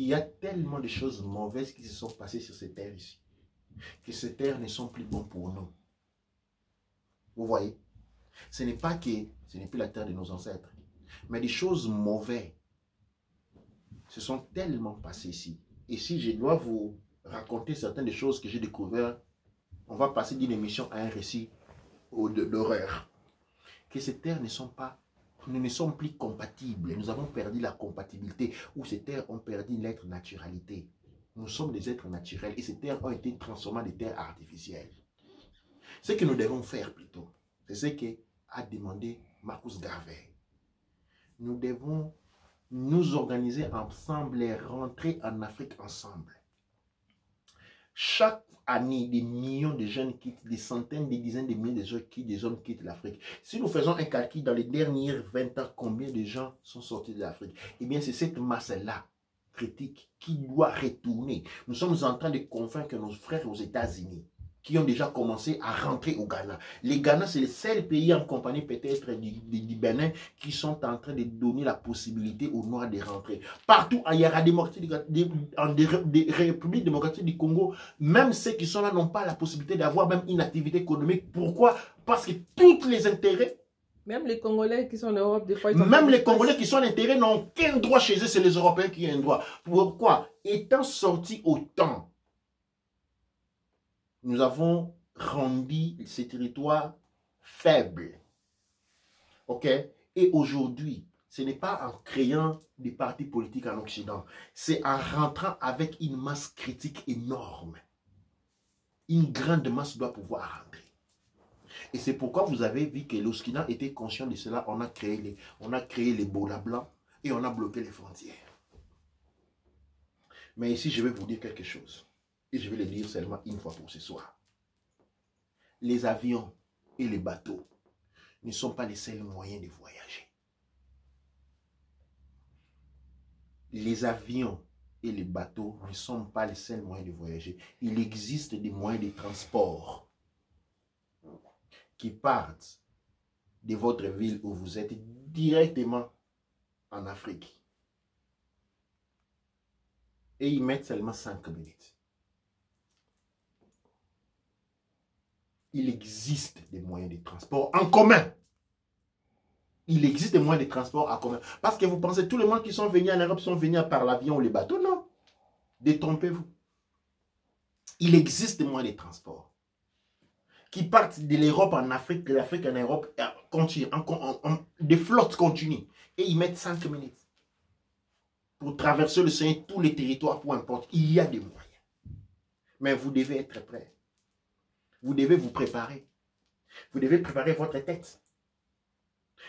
Il y a tellement de choses mauvaises qui se sont passées sur ces terres ici, que ces terres ne sont plus bonnes pour nous. Vous voyez? Ce n'est pas que ce n'est plus la terre de nos ancêtres, mais des choses mauvaises se sont tellement passées ici. Et si je dois vous raconter certaines des choses que j'ai découvertes, on va passer d'une émission à un récit d'horreur. Que ces terres ne sont plus compatibles. Nous avons perdu la compatibilité, ou ces terres ont perdu l'être naturalité. Nous sommes des êtres naturels et ces terres ont été transformées en des terres artificielles. Ce que nous devons faire plutôt, c'est ce qu'a demandé Marcus Garvey. Nous devons nous organiser ensemble et rentrer en Afrique ensemble. Chaque année, des millions de jeunes quittent, des centaines, des dizaines de milliers de hommes quittent l'Afrique. Si nous faisons un calcul dans les dernières 20 ans, combien de gens sont sortis de l'Afrique? Eh bien, c'est cette masse-là, critique, qui doit retourner. Nous sommes en train de convaincre nos frères aux États-Unis, qui ont déjà commencé à rentrer au Ghana. Les Ghana, c'est le seul pays en compagnie peut-être du Bénin qui sont en train de donner la possibilité aux Noirs de rentrer. Partout ailleurs, en République démocratique du Congo, même ceux qui sont là n'ont pas la possibilité d'avoir même une activité économique. Pourquoi? Parce que tous les intérêts, même les Congolais qui sont en Europe, des fois, même les Congolais qui sont en intérêt n'ont qu'un droit chez eux, c'est les Européens qui ont un droit. Pourquoi? Étant sortis au temps, nous avons rendu ces territoires faibles. OK? Et aujourd'hui, ce n'est pas en créant des partis politiques en Occident, c'est en rentrant avec une masse critique énorme. Une grande masse doit pouvoir rentrer. Et c'est pourquoi vous avez vu que l'Occident était conscient de cela. On a créé les bolas blancs et on a bloqué les frontières. Mais ici, je vais vous dire quelque chose. Et je vais le dire seulement une fois pour ce soir. Les avions et les bateaux ne sont pas les seuls moyens de voyager. Les avions et les bateaux ne sont pas les seuls moyens de voyager. Il existe des moyens de transport qui partent de votre ville où vous êtes directement en Afrique. Et ils mettent seulement 5 minutes. Il existe des moyens de transport en commun. Il existe des moyens de transport en commun. Parce que vous pensez, tout le monde qui sont venus en Europe sont venus par l'avion ou les bateaux. Non. Détrompez-vous. Il existe des moyens de transport qui partent de l'Europe en Afrique, de l'Afrique en Europe, des flottes continues. Et ils mettent 5 minutes pour traverser l'océan, tous les territoires, peu importe. Il y a des moyens. Mais vous devez être prêts. Vous devez vous préparer. Vous devez préparer votre tête.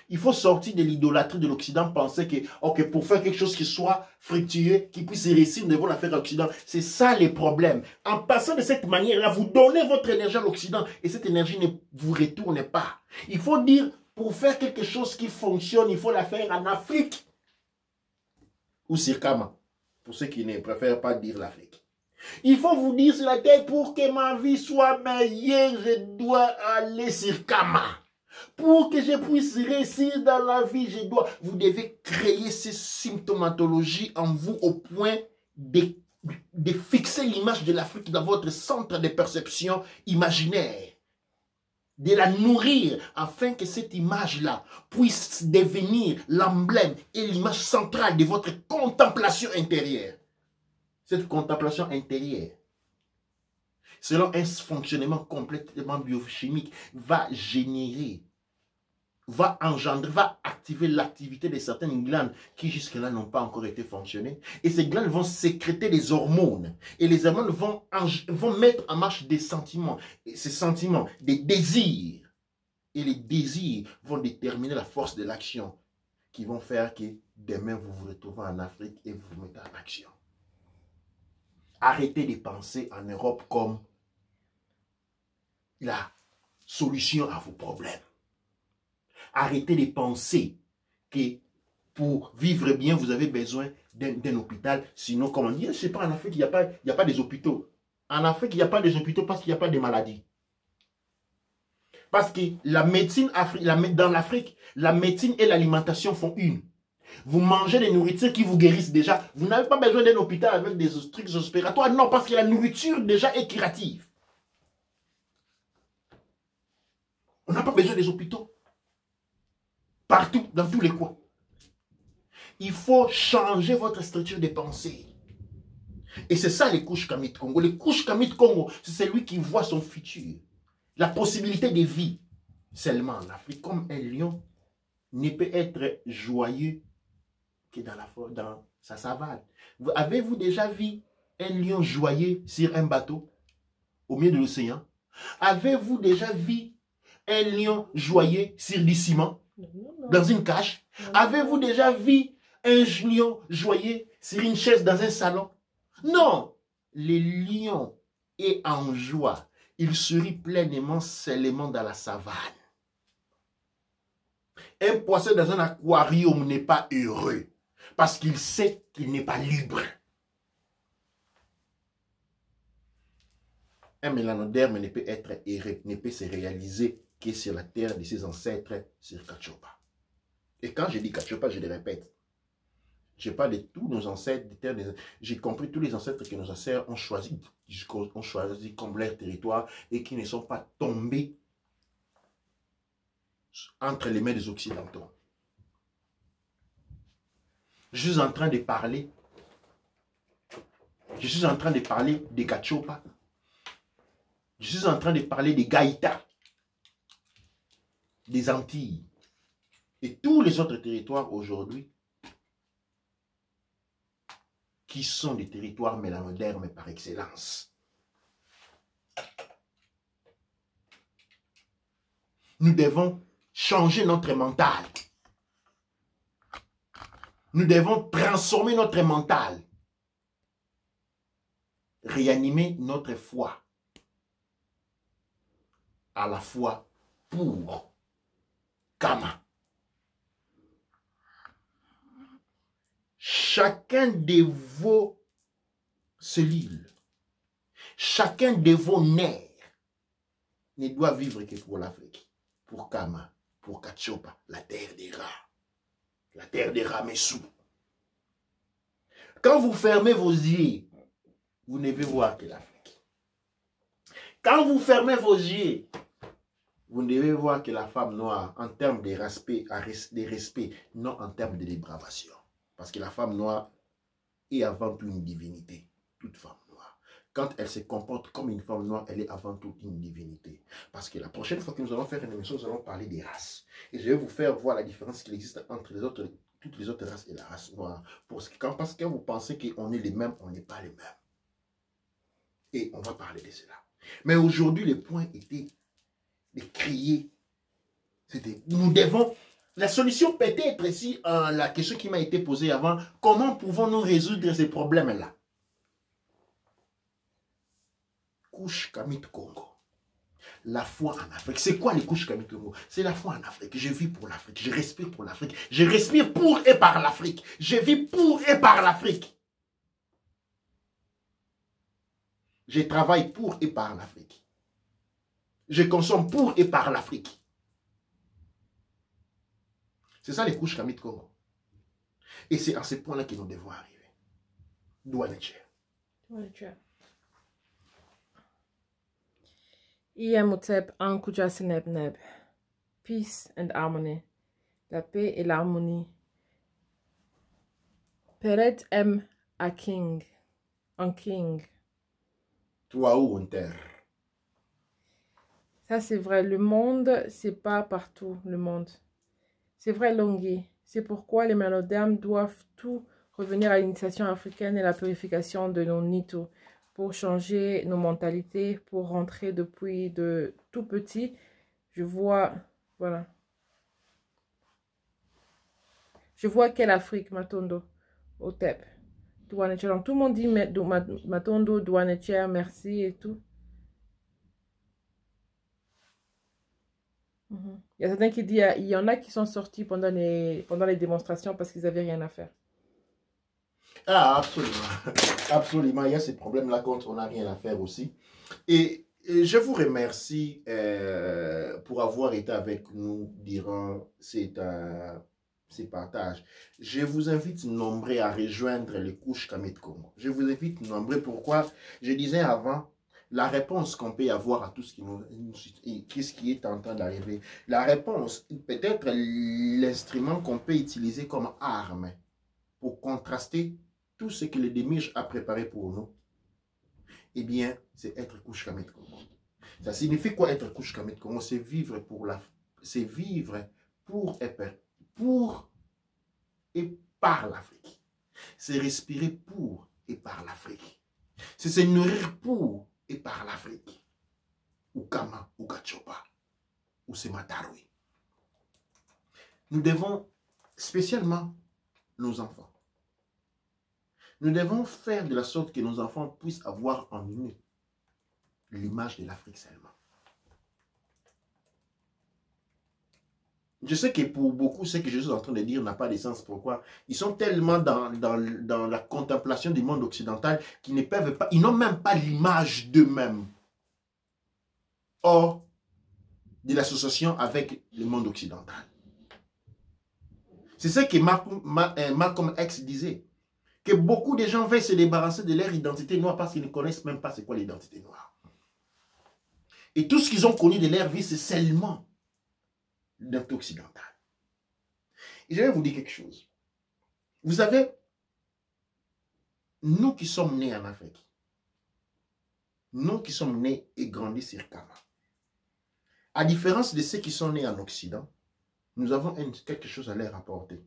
Il faut sortir de l'idolâtrie de l'Occident, penser que okay, pour faire quelque chose qui soit fructueux, qui puisse réussir, nous devons la faire à l'Occident. C'est ça les problèmes. En passant de cette manière-là, vous donnez votre énergie à l'Occident et cette énergie ne vous retourne pas. Il faut dire, pour faire quelque chose qui fonctionne, il faut la faire en Afrique. Ou Sirkama, pour ceux qui ne préfèrent pas dire l'Afrique. Il faut vous dire sur la tête, pour que ma vie soit meilleure, je dois aller sur Kama. Pour que je puisse réussir dans la vie, vous devez créer ces symptomatologies en vous au point de fixer l'image de l'Afrique dans votre centre de perception imaginaire. De la nourrir afin que cette image-là puisse devenir l'emblème et l'image centrale de votre contemplation intérieure. Cette contemplation intérieure, selon un fonctionnement complètement biochimique, va générer, va engendrer, va activer l'activité de certaines glandes qui jusque-là n'ont pas encore été fonctionnées. Et ces glandes vont sécréter des hormones. Et les hormones vont mettre en marche des sentiments. Et ces sentiments, des désirs. Et les désirs vont déterminer la force de l'action qui vont faire que demain vous vous retrouvez en Afrique et vous vous mettez en action. Arrêtez de penser en Europe comme la solution à vos problèmes. Arrêtez de penser que pour vivre bien, vous avez besoin d'un hôpital. Sinon, comme on dit, je ne sais pas, en Afrique, il n'y a pas des hôpitaux. En Afrique, il n'y a pas des hôpitaux parce qu'il n'y a pas de maladies. Parce que la médecine, dans l'Afrique, la médecine et l'alimentation font une. Vous mangez des nourritures qui vous guérissent déjà. Vous n'avez pas besoin d'un hôpital avec des trucs respiratoires. Non, parce que la nourriture déjà est curative. On n'a pas besoin des hôpitaux. Partout, dans tous les coins. Il faut changer votre structure de pensée. Et c'est ça les couches Kamit Congo. Les couches Kamit Congo, c'est celui qui voit son futur. La possibilité de vie. Seulement en Afrique, comme un lion ne peut être joyeux que dans sa savane. Avez-vous déjà vu un lion joyeux sur un bateau au milieu de l'océan? Avez-vous déjà vu un lion joyeux sur du ciment dans une cage? Avez-vous déjà vu un lion joyeux sur une chaise dans un salon? Non, le lion est en joie. Il sourit pleinement seulement dans la savane. Un poisson dans un aquarium n'est pas heureux parce qu'il sait qu'il n'est pas libre. Un mélanoderme ne peut être heureux, ne peut se réaliser que sur la terre de ses ancêtres, sur Kachopa. Et quand je dis Kachopa, je le répète. Je parle de tous nos ancêtres, j'ai compris tous les ancêtres que nos ancêtres ont choisi comme leur territoire et qui ne sont pas tombés entre les mains des Occidentaux. Je suis en train de parler des Kachopa. Je suis en train de parler des Gaïta, des Antilles et tous les autres territoires aujourd'hui qui sont des territoires mélanodermes par excellence. Nous devons changer notre mental. Nous devons transformer notre mental. Réanimer notre foi. À la fois pour Kama. Chacun de vos cellules, chacun de vos nerfs ne doit vivre que pour l'Afrique, pour Kama, pour Kachopa, la terre des rats, la terre des rats Messou. Quand vous fermez vos yeux, vous ne devez voir que l'Afrique. Quand vous fermez vos yeux, vous ne devez voir que la femme noire en termes de respect, non en termes de dépravation. Parce que la femme noire est avant tout une divinité, toute femme noire. Quand elle se comporte comme une femme noire, elle est avant tout une divinité. Parce que la prochaine fois que nous allons faire une émission, nous allons parler des races. Et je vais vous faire voir la différence qu'il existe entre toutes les autres races et la race noire. Parce que quand vous pensez qu'on est les mêmes, on n'est pas les mêmes. Et on va parler de cela. Mais aujourd'hui, le point était de crier. Nous devons... La solution peut être ici, la question qui m'a été posée avant, comment pouvons-nous résoudre ces problèmes-là? Couche Kamit Congo. La foi en Afrique. C'est quoi les couches Kamit Congo? C'est la foi en Afrique. Je vis pour l'Afrique. Je respire pour l'Afrique. Je respire pour et par l'Afrique. Je vis pour et par l'Afrique. Je travaille pour et par l'Afrique. Je consomme pour et par l'Afrique. C'est ça les couches Kamit Congo. Et c'est à ce point-là que nous devons arriver. Douanetia. Iemotep Ankuja Senebneb. Peace and harmony. La paix et l'harmonie. Peret M. A king. Un king. Toi ou en terre. Ça c'est vrai. Le monde, c'est pas partout le monde. C'est vrai, Longhi. C'est pourquoi les mélanodermes doivent tout revenir à l'initiation africaine et la purification de nos nitos pour changer nos mentalités, pour rentrer depuis de tout petit. Je vois, voilà. Je vois quelle Afrique, Matondo, au TEP. Tout le monde dit Matondo, Douanetia, merci et tout. Il y a certains qui disent, il y en a qui sont sortis pendant les démonstrations parce qu'ils n'avaient rien à faire. Ah, absolument. Absolument. Il y a ces problèmes-là quand on n'a rien à faire aussi. Et je vous remercie pour avoir été avec nous durant cette ces partages. Je vous invite nombreux à rejoindre les couches Kamit Congo. Je vous invite nombreux. Pourquoi? Je disais avant, la réponse qu'on peut avoir à tout ce qui est en train d'arriver, la réponse, peut-être l'instrument qu'on peut utiliser comme arme pour contraster tout ce que le Démige a préparé pour nous, eh bien, c'est être couche Kamit Congo. Ça signifie quoi être couche Kamit Congo? C'est vivre pour et par l'Afrique. C'est respirer pour et par l'Afrique. C'est se nourrir pour et par l'Afrique. Ou Kama, ou Gachopa, ou Sematarui. Nous devons, spécialement nos enfants, nous devons faire de la sorte que nos enfants puissent avoir en nous l'image de l'Afrique seulement. Je sais que pour beaucoup, ce que je suis en train de dire n'a pas de sens. Pourquoi? Ils sont tellement dans la contemplation du monde occidental qu'ils ne peuvent pas, ils n'ont même pas l'image d'eux-mêmes hors de l'association avec le monde occidental. C'est ce que Malcolm X disait, que beaucoup de gens veulent se débarrasser de leur identité noire parce qu'ils ne connaissent même pas c'est quoi l'identité noire. Et tout ce qu'ils ont connu de leur vie, c'est seulement l'identité occidentale. Et je vais vous dire quelque chose. Vous savez, nous qui sommes nés en Afrique, nous qui sommes nés et grandis sur Kama, à différence de ceux qui sont nés en Occident, nous avons quelque chose à leur apporter.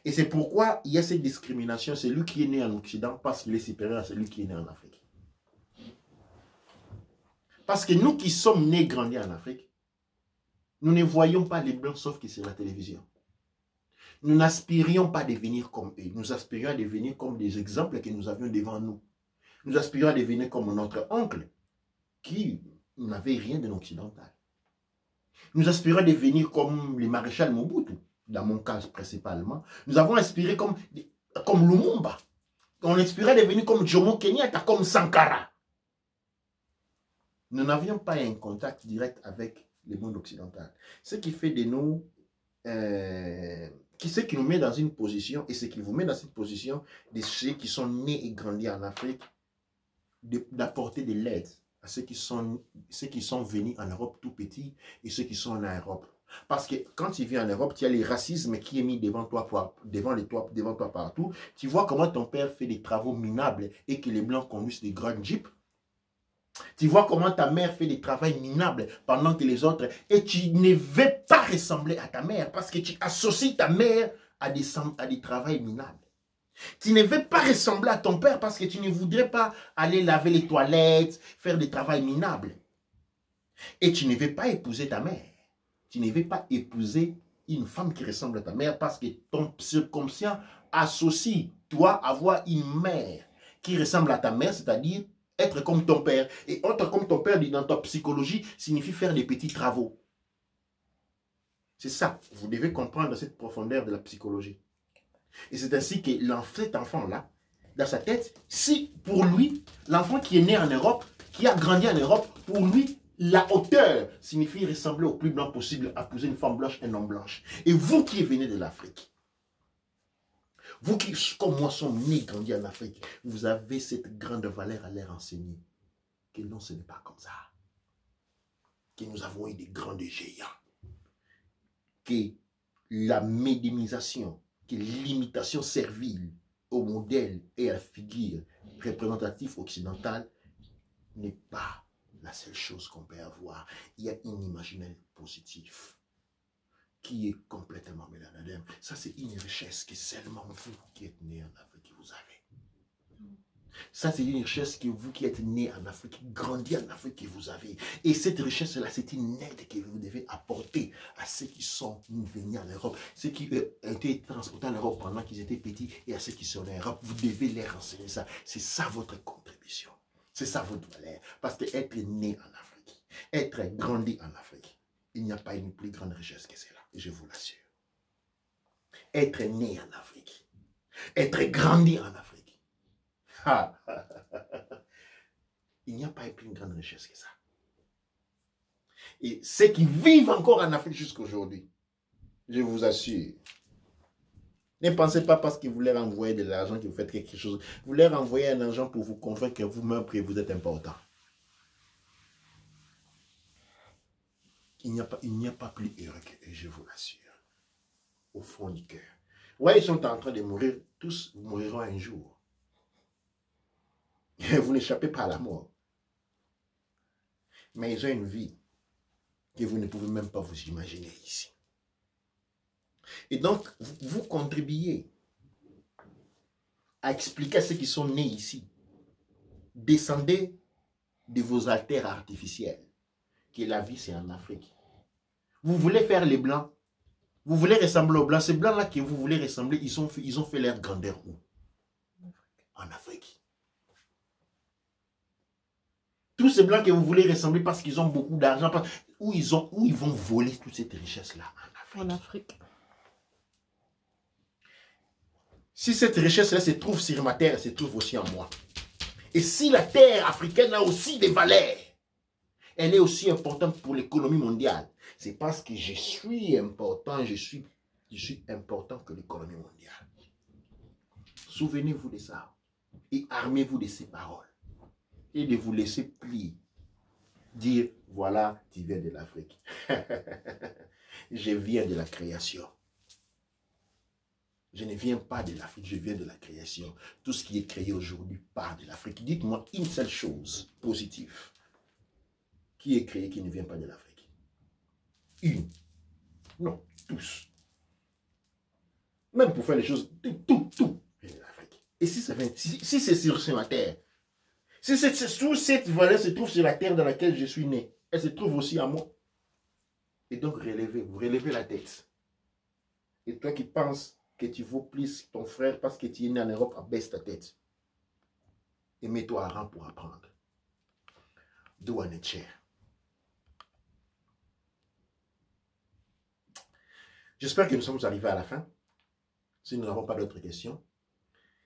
Et c'est pourquoi il y a cette discrimination. C'est lui qui est né en Occident parce qu'il est supérieur à celui qui est né en Afrique. Parce que nous qui sommes nés et grandis en Afrique, nous ne voyons pas les Blancs sauf que sur la télévision. Nous n'aspirions pas à devenir comme eux. Nous aspirions à devenir comme des exemples que nous avions devant nous. Nous aspirions à devenir comme notre oncle qui n'avait rien de l'occidental. Nous aspirons à devenir comme le maréchal Mobutu, dans mon cas principalement. Nous avons aspiré comme Lumumba. On aspirait à devenir comme Jomo Kenyatta, comme Sankara. Nous n'avions pas un contact direct avec le monde occidental. Ce qui fait de nous, ce qui nous met dans une position, et ce qui vous met dans cette position de ceux qui sont nés et grandis en Afrique, d'apporter de l'aide à ceux qui sont venus en Europe tout petits et ceux qui sont en Europe. Parce que quand tu viens en Europe, tu as le racisme qui est mis devant toi partout. Tu vois comment ton père fait des travaux minables et que les Blancs conduisent des grands jeeps. Tu vois comment ta mère fait des travaux minables pendant que les autres... Et tu ne veux pas ressembler à ta mère parce que tu associes ta mère à des travaux minables. Tu ne veux pas ressembler à ton père parce que tu ne voudrais pas aller laver les toilettes, faire des travaux minables. Et tu ne veux pas épouser ta mère. Tu ne veux pas épouser une femme qui ressemble à ta mère parce que ton subconscient associe, toi, avoir une mère qui ressemble à ta mère, c'est-à-dire être comme ton père. Et être comme ton père, dans ta psychologie, signifie faire des petits travaux. C'est ça. Vous devez comprendre cette profondeur de la psychologie. Et c'est ainsi que cet enfant-là, dans sa tête, si pour lui, l'enfant qui est né en Europe, qui a grandi en Europe, pour lui, la hauteur signifie ressembler au plus blanc possible, à épouser une femme blanche, un homme blanche. Et vous qui venez de l'Afrique, vous qui, comme moi, sommes nés et grandis en Afrique, vous avez cette grande valeur à leur enseigner. Que non, ce n'est pas comme ça. Que nous avons eu des grands géants. Que la médianisation, que l'imitation servile au modèle et à la figure représentative occidentale n'est pas la seule chose qu'on peut avoir. Il y a une imaginaire positif qui est complètement mélanadème. Ça, c'est une richesse que seulement vous qui êtes né en Afrique, vous avez. Ça, c'est une richesse que vous qui êtes né en Afrique, grandi en Afrique, que vous avez. Et cette richesse-là, c'est une aide que vous devez apporter à ceux qui sont venus en Europe, ceux qui ont été transportés en Europe pendant qu'ils étaient petits, et à ceux qui sont en Europe, vous devez leur enseigner ça. C'est ça votre contribution. C'est ça votre valeur. Parce que être né en Afrique, être grandi en Afrique, il n'y a pas une plus grande richesse que cela, je vous l'assure. Être né en Afrique, être grandi en Afrique, il n'y a pas une plus grande richesse que ça. Et ceux qui vivent encore en Afrique jusqu'à aujourd'hui, je vous assure, Ne pensez pas parce que vous leur envoyez de l'argent que vous faites quelque chose. Vous leur envoyez un argent pour vous convaincre que vous-même que vous êtes important. Il n'y a pas plus heureux qu'eux, je vous l'assure. Au fond du cœur. Ouais, ils sont en train de mourir. Tous mourront un jour. Vous n'échappez pas à la mort. Mais ils ont une vie que vous ne pouvez même pas vous imaginer ici. Et donc, vous contribuez à expliquer à ceux qui sont nés ici. Descendez de vos altères artificiels. Que la vie, c'est en Afrique. Vous voulez faire les Blancs. Vous voulez ressembler aux Blancs. Ces Blancs-là que vous voulez ressembler, ils ont fait leur grandeur où? En Afrique. Tous ces Blancs que vous voulez ressembler parce qu'ils ont beaucoup d'argent, où ils vont voler toute cette richesse-là? En Afrique. Si cette richesse-là se trouve sur ma terre, elle se trouve aussi en moi. Et si la terre africaine a aussi des valeurs, elle est aussi importante pour l'économie mondiale. C'est parce que je suis important, je suis important que l'économie mondiale. Souvenez-vous de ça. Et armez-vous de ces paroles. Et de vous laisser plier. Dire, voilà, tu viens de l'Afrique. Je viens de la création. Je ne viens pas de l'Afrique, je viens de la création. Tout ce qui est créé aujourd'hui part de l'Afrique. Dites-moi une seule chose positive. Qui est créé qui ne vient pas de l'Afrique? Une. Non, tous. Même pour faire les choses, tout vient de l'Afrique. Et si c'est sur ma terre, si toute cette valeur se trouve sur la terre dans laquelle je suis né, elle se trouve aussi à moi. Et donc relevez-vous, relevez la tête. Et toi qui penses que tu vaux plus ton frère parce que tu es né en Europe, abaisse ta tête. Et mets-toi à rang pour apprendre. Do an chair. J'espère que nous sommes arrivés à la fin. Si nous n'avons pas d'autres questions.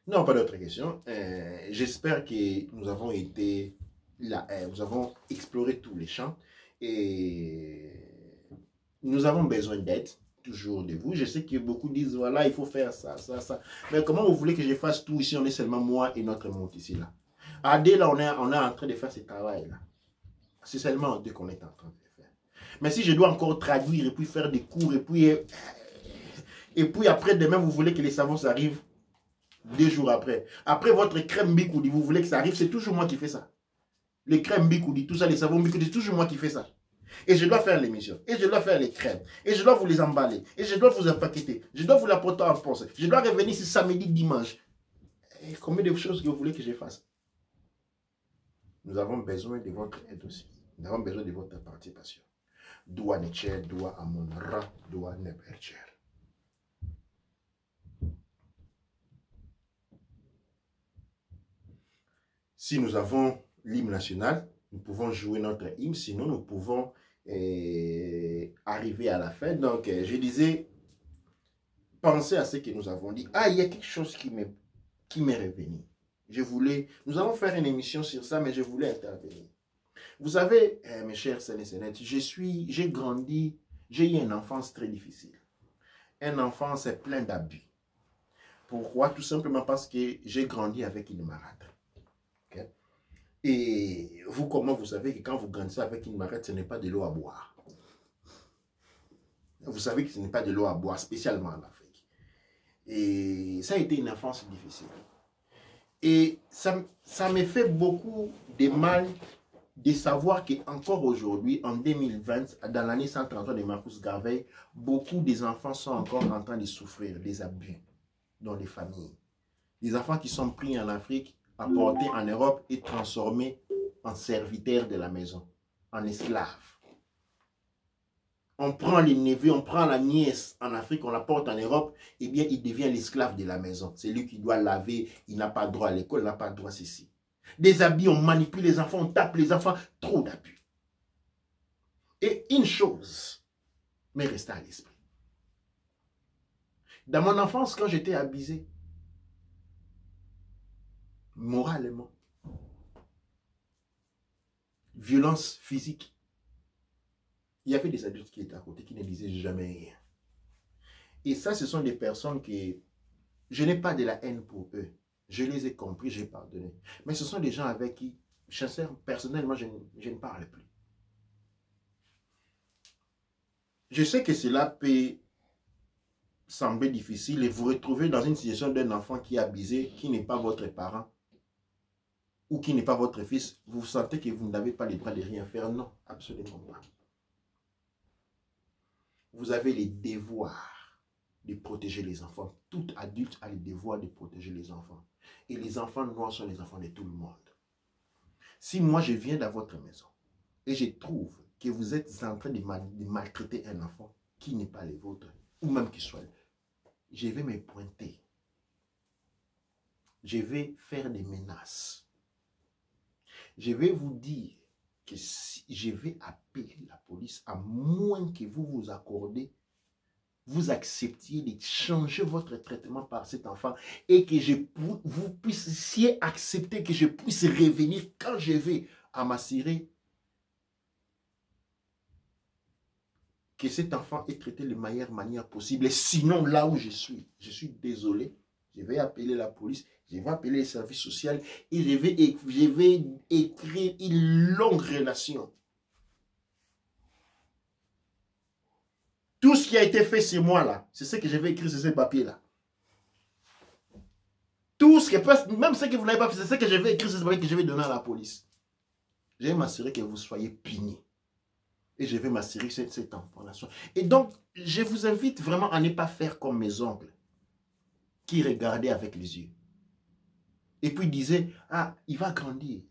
Nous n'avons pas d'autres questions. J'espère que nous avons été là. Nous avons exploré tous les champs. Et nous avons besoin d'aide. Toujours de vous. Je sais que beaucoup disent, voilà, il faut faire ça, ça, ça. Mais comment vous voulez que je fasse tout ici? On est seulement moi et notre monde ici, là. À deux, là, on est en train de faire ce travail-là. C'est seulement deux qu'on est en train de faire. Mais si je dois encore traduire et puis faire des cours et puis après demain, vous voulez que les savons arrivent 2 jours après. Après votre crème Bikoudi, vous voulez que ça arrive, c'est toujours moi qui fais ça. Les crèmes Bikoudi, tout ça, les savons Bikoudi, c'est toujours moi qui fais ça. Et je dois faire l'émission, et je dois faire les crèmes, et je dois vous les emballer, et je dois vous empaqueter, je dois vous l'apporter en poste, je dois revenir ici samedi, dimanche. Et combien de choses que vous voulez que je fasse? Nous avons besoin de votre aide aussi. Nous avons besoin de votre participation. Doua Necher, Doua Amonra, Doua Nebercher. Si nous avons l'hymne national, nous pouvons jouer notre hymne, sinon nous pouvons arriver à la fin. Donc, je disais, pensez à ce que nous avons dit. Ah, il y a quelque chose qui m'est revenu. Nous allons faire une émission sur ça, mais je voulais intervenir. Vous savez, mes chers Sénécénètes, j'ai grandi, j'ai eu une enfance très difficile. Une enfance pleine d'abus. Pourquoi? Tout simplement parce que j'ai grandi avec une marâtre. Okay? Et vous, comment vous savez que quand vous grandissez avec une marâtre, ce n'est pas de l'eau à boire? Vous savez que ce n'est pas de l'eau à boire, spécialement en Afrique. Et ça a été une enfance difficile. Et ça me fait beaucoup de mal de savoir qu'encore aujourd'hui, en 2020, dans l'année 133 de Marcus Garvey, beaucoup des enfants sont encore en train de souffrir des abus dans les familles. Des enfants qui sont pris en Afrique, apportés en Europe et transformés en serviteurs de la maison, en esclaves. On prend les neveux, on prend la nièce en Afrique, on la porte en Europe, et bien il devient l'esclave de la maison. C'est lui qui doit laver, il n'a pas droit à l'école, il n'a pas droit à ceci. Des habits, on manipule les enfants, on tape les enfants, trop d'abus. Et une chose m'est restée à l'esprit. Dans mon enfance, quand j'étais abusé, moralement, violence physique, il y avait des adultes qui étaient à côté, qui ne disaient jamais rien. Et ça, ce sont des personnes qui, Je n'ai pas de la haine pour eux. Je les ai compris, j'ai pardonné. Mais ce sont des gens avec qui, personnellement, je ne parle plus. Je sais que cela peut sembler difficile et vous retrouver dans une situation d'un enfant qui est abusé, qui n'est pas votre parent ou qui n'est pas votre fils. Vous sentez que vous n'avez pas le droit de rien faire. Non, absolument pas. Vous avez les devoirs de protéger les enfants. Tout adulte a le devoir de protéger les enfants. Et les enfants noirs sont les enfants de tout le monde. Si moi je viens dans votre maison et je trouve que vous êtes en train de maltraiter un enfant qui n'est pas le vôtre, ou même qui soit, je vais me pointer. Je vais faire des menaces. Je vais vous dire que si je vais appeler la police, à moins que vous vous accordez, vous acceptiez de changer votre traitement par cet enfant et que vous puissiez accepter que je puisse revenir quand je vais à m'assurer que cet enfant est traité de la meilleure manière possible. Et sinon, là où je suis désolé, je vais appeler la police, je vais appeler les services sociaux et je vais écrire une longue relation. Tout ce qui a été fait chez moi là, c'est ce que je vais écrire sur ces papiers-là. Tout ce que, même ce que vous n'avez pas fait, c'est ce que je vais écrire sur ces papiers que je vais donner à la police. Je vais m'assurer que vous soyez punis. Et je vais m'assurer que cette information. Et donc, je vous invite vraiment à ne pas faire comme mes oncles, qui regardaient avec les yeux. Et puis disaient, ah, il va grandir.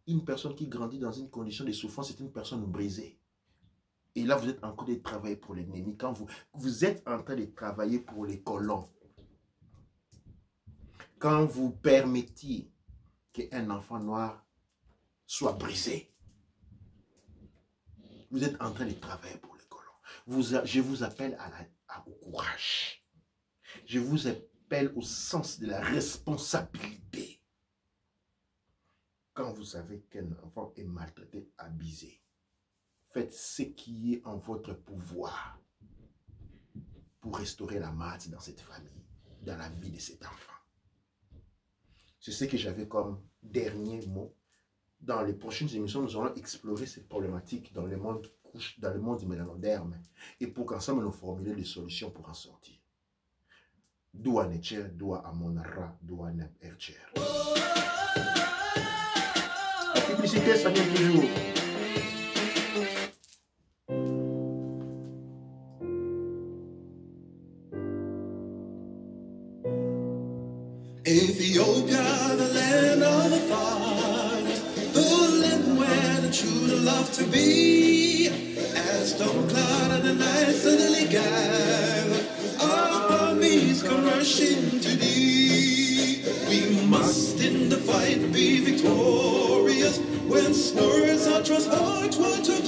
Une personne qui grandit dans une condition de souffrance, c'est une personne brisée. Et là, vous êtes en train de travailler pour l'ennemi. Quand vous êtes en train de travailler pour les colons. Quand vous permettiez qu'un enfant noir soit brisé. Vous êtes en train de travailler pour les colons. Je vous appelle au courage. Je vous appelle au sens de la responsabilité. Quand vous savez qu'un enfant est maltraité, abusé, faites ce qui est en votre pouvoir pour restaurer la marche dans cette famille, dans la vie de cet enfant. C'est ce que j'avais comme dernier mot. Dans les prochaines émissions, nous allons explorer cette problématique dans le monde du mélanoderme et pour qu'ensemble nous formulions des solutions pour en sortir. Doua Necher, Doua Amonara, Doua Neb Ercher. La publicité, ça vient toujours. Ethiopia, the land of the fathers, the land where the children love to be. As storm cloud and the night suddenly gather, our armies come rushing to thee. We must in the fight be victorious when swords are thrust hard toward to